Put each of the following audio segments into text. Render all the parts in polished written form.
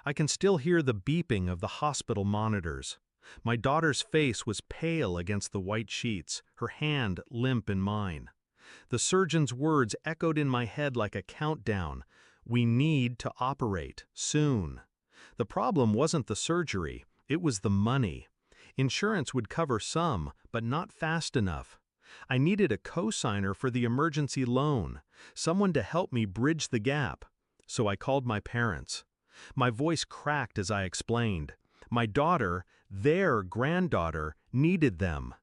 I can still hear the beeping of the hospital monitors. My daughter's face was pale against the white sheets, her hand limp in mine. The surgeon's words echoed in my head like a countdown. We need to operate, soon. The problem wasn't the surgery, it was the money. Insurance would cover some, but not fast enough. I needed a co-signer for the emergency loan, someone to help me bridge the gap. So I called my parents. My voice cracked as I explained. My daughter, their granddaughter, needed them.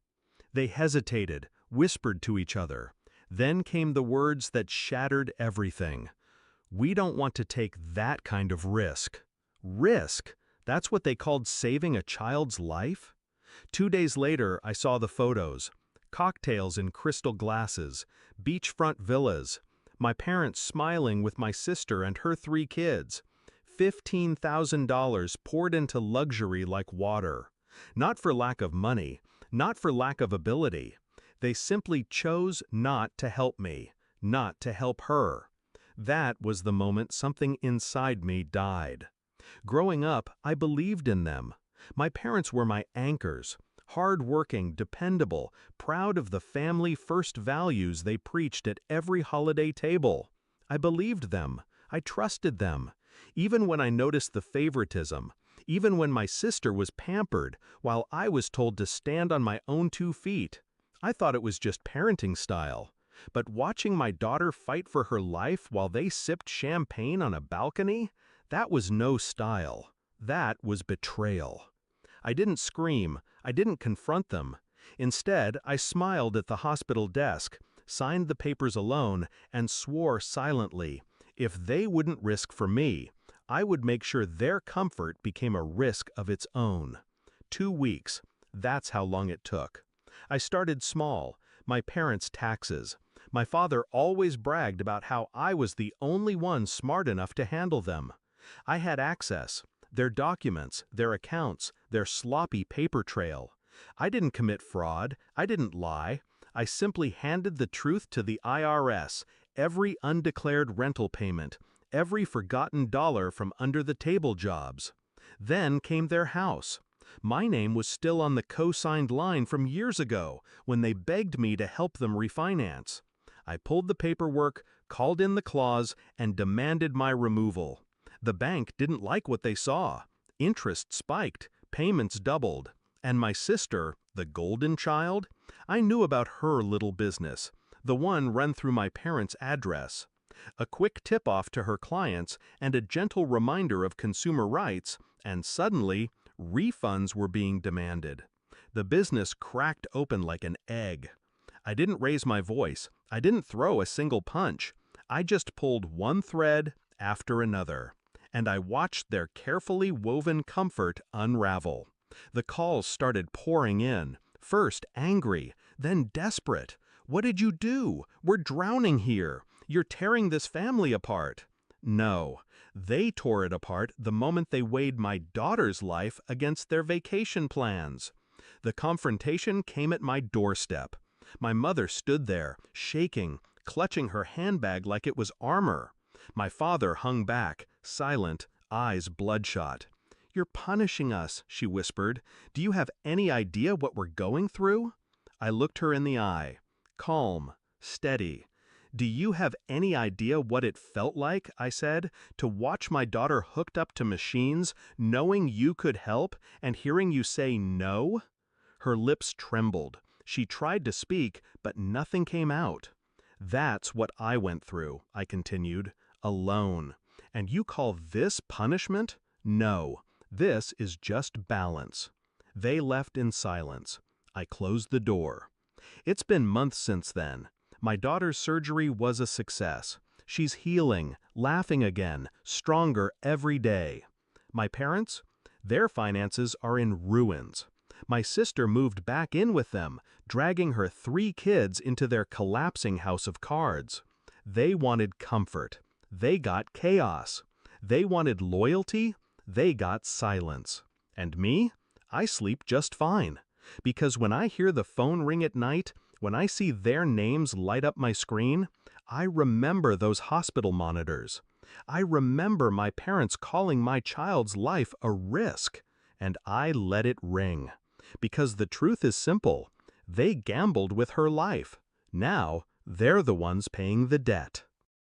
They hesitated, whispered to each other. Then came the words that shattered everything. We don't want to take that kind of risk. Risk? That's what they called saving a child's life? 2 days later, I saw the photos. Cocktails in crystal glasses, beachfront villas, my parents smiling with my sister and her 3 kids. $15,000 poured into luxury like water. Not for lack of money, not for lack of ability. They simply chose not to help me, not to help her. That was the moment something inside me died. Growing up, I believed in them. My parents were my anchors, hard-working, dependable, proud of the family-first values they preached at every holiday table. I believed them. I trusted them. Even when I noticed the favoritism, even when my sister was pampered while I was told to stand on my own 2 feet, I thought it was just parenting style. But watching my daughter fight for her life while they sipped champagne on a balcony, that was no style. That was betrayal. I didn't scream. I didn't confront them. Instead, I smiled at the hospital desk, signed the papers alone, and swore silently, if they wouldn't risk for me, I would make sure their comfort became a risk of its own. 2 weeks. That's how long it took. I started small, my parents' taxes. My father always bragged about how I was the only one smart enough to handle them. I had access, their documents, their accounts, their sloppy paper trail. I didn't commit fraud, I didn't lie. I simply handed the truth to the IRS, every undeclared rental payment, every forgotten dollar from under-the-table jobs. Then came their house. My name was still on the co-signed line from years ago when they begged me to help them refinance. I pulled the paperwork, called in the clause, and demanded my removal. The bank didn't like what they saw. Interest spiked, payments doubled. And my sister, the golden child, I knew about her little business, the one run through my parents' address. A quick tip-off to her clients and a gentle reminder of consumer rights, and suddenly, refunds were being demanded. The business cracked open like an egg. I didn't raise my voice. I didn't throw a single punch. I just pulled one thread after another. And I watched their carefully woven comfort unravel. The calls started pouring in, first angry, then desperate. What did you do? We're drowning here. You're tearing this family apart. No, they tore it apart the moment they weighed my daughter's life against their vacation plans. The confrontation came at my doorstep. My mother stood there, shaking, clutching her handbag like it was armor. My father hung back, silent, eyes bloodshot. "You're punishing us," she whispered. "Do you have any idea what we're going through?" I looked her in the eye, calm, steady. "Do you have any idea what it felt like," I said, "to watch my daughter hooked up to machines, knowing you could help, and hearing you say no?" Her lips trembled. She tried to speak, but nothing came out. "That's what I went through," I continued, "alone. And you call this punishment? No. This is just balance." They left in silence. I closed the door. It's been months since then. My daughter's surgery was a success. She's healing, laughing again, stronger every day. My parents? Their finances are in ruins. My sister moved back in with them, dragging her 3 kids into their collapsing house of cards. They wanted comfort. They got chaos. They wanted loyalty. They got silence. And me? I sleep just fine. Because when I hear the phone ring at night, when I see their names light up my screen, I remember those hospital monitors. I remember my parents calling my child's life a risk, and I let it ring. Because the truth is simple, they gambled with her life. Now, they're the ones paying the debt.